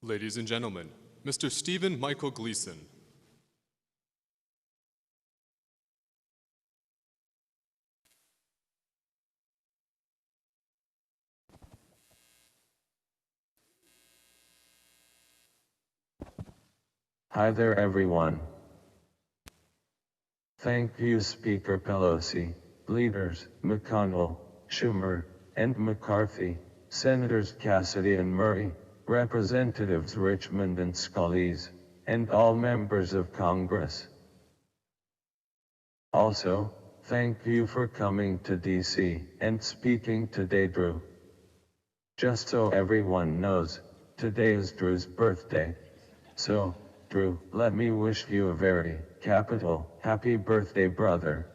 Ladies and gentlemen, Mr. Stephen Michael Gleason. Hi there everyone. Thank you Speaker Pelosi, leaders McConnell, Schumer, and McCarthy, Senators Cassidy and Murray, Representatives Richmond and Scalise, and all members of Congress. Also, thank you for coming to DC and speaking today, Drew. Just so everyone knows, today is Drew's birthday. So, Drew, let me wish you a very capital happy birthday, brother.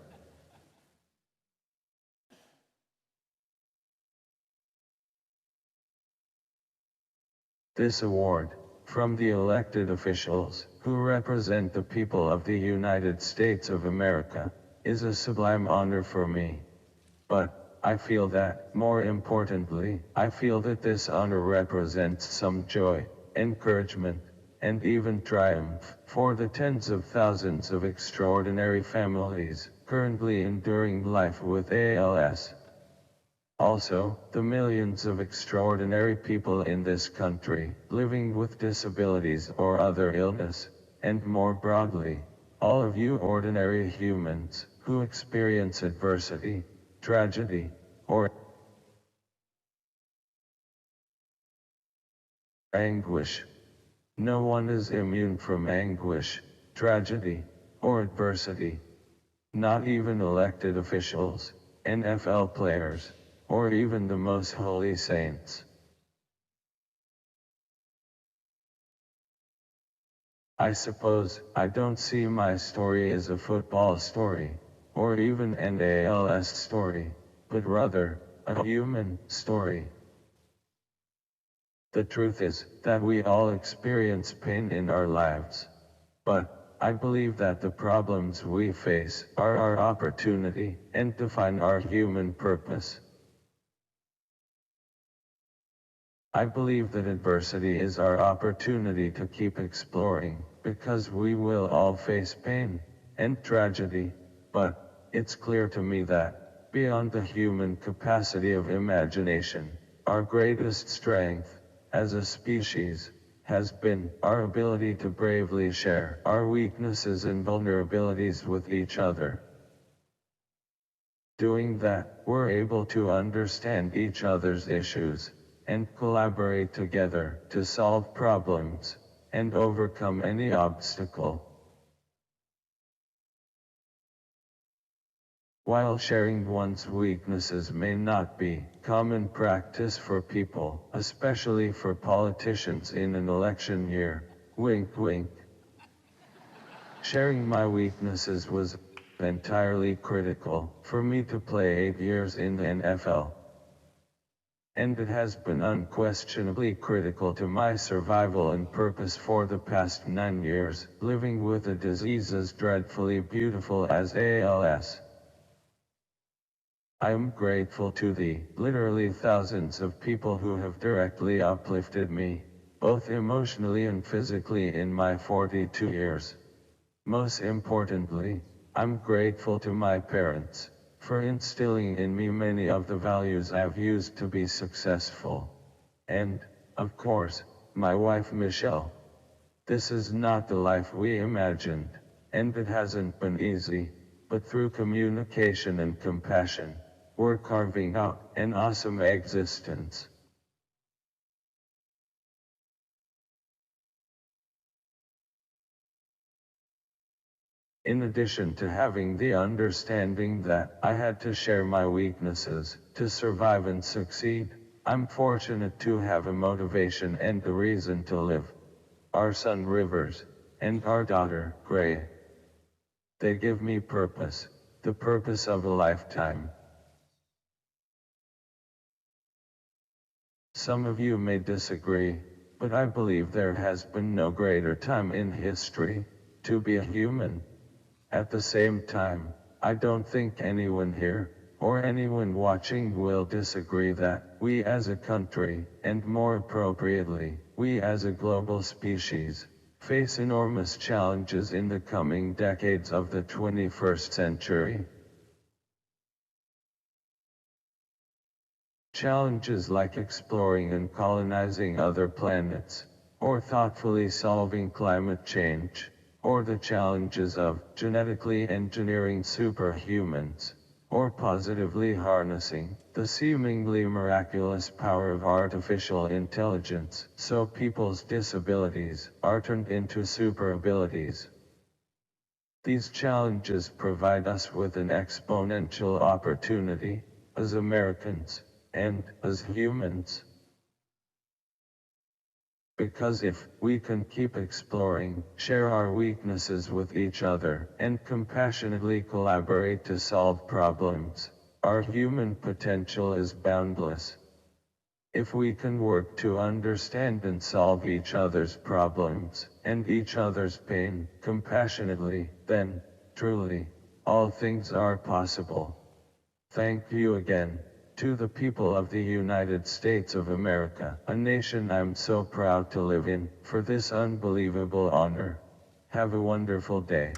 This award, from the elected officials who represent the people of the United States of America, is a sublime honor for me. But I feel that, more importantly, I feel that this honor represents some joy, encouragement, and even triumph for the tens of thousands of extraordinary families currently enduring life with ALS. Also, the millions of extraordinary people in this country living with disabilities or other illness, and more broadly, all of you ordinary humans who experience adversity, tragedy, or anguish. No one is immune from anguish, tragedy, or adversity. Not even elected officials, NFL players, or even the most holy saints. I suppose I don't see my story as a football story, or even an ALS story, but rather, a human story. The truth is that we all experience pain in our lives. But I believe that the problems we face are our opportunity and define our human purpose. I believe that adversity is our opportunity to keep exploring, because we will all face pain and tragedy, but it's clear to me that, beyond the human capacity of imagination, our greatest strength, as a species, has been our ability to bravely share our weaknesses and vulnerabilities with each other. Doing that, we're able to understand each other's issues, and collaborate together to solve problems, and overcome any obstacle. While sharing one's weaknesses may not be common practice for people, especially for politicians in an election year, wink wink. Sharing my weaknesses was entirely critical for me to play 8 years in the NFL. And it has been unquestionably critical to my survival and purpose for the past 9 years, living with a disease as dreadfully beautiful as ALS. I am grateful to the literally thousands of people who have directly uplifted me, both emotionally and physically in my 42 years. Most importantly, I'm grateful to my parents for instilling in me many of the values I've used to be successful. And, of course, my wife Michelle. This is not the life we imagined, and it hasn't been easy, but through communication and compassion, we're carving out an awesome existence. In addition to having the understanding that I had to share my weaknesses to survive and succeed, I'm fortunate to have a motivation and a reason to live. Our son Rivers, and our daughter Gray. They give me purpose, the purpose of a lifetime. Some of you may disagree, but I believe there has been no greater time in history to be a human. At the same time, I don't think anyone here, or anyone watching will disagree that we as a country, and more appropriately, we as a global species face enormous challenges in the coming decades of the 21st century. Challenges like exploring and colonizing other planets, or thoughtfully solving climate change, or the challenges of genetically engineering superhumans, or positively harnessing the seemingly miraculous power of artificial intelligence so people's disabilities are turned into super abilities. These challenges provide us with an exponential opportunity, as Americans, and as humans. Because if we can keep exploring, share our weaknesses with each other, and compassionately collaborate to solve problems, our human potential is boundless. If we can work to understand and solve each other's problems, and each other's pain, compassionately, then, truly, all things are possible. Thank you again. To the people of the United States of America, a nation I'm so proud to live in, for this unbelievable honor. Have a wonderful day.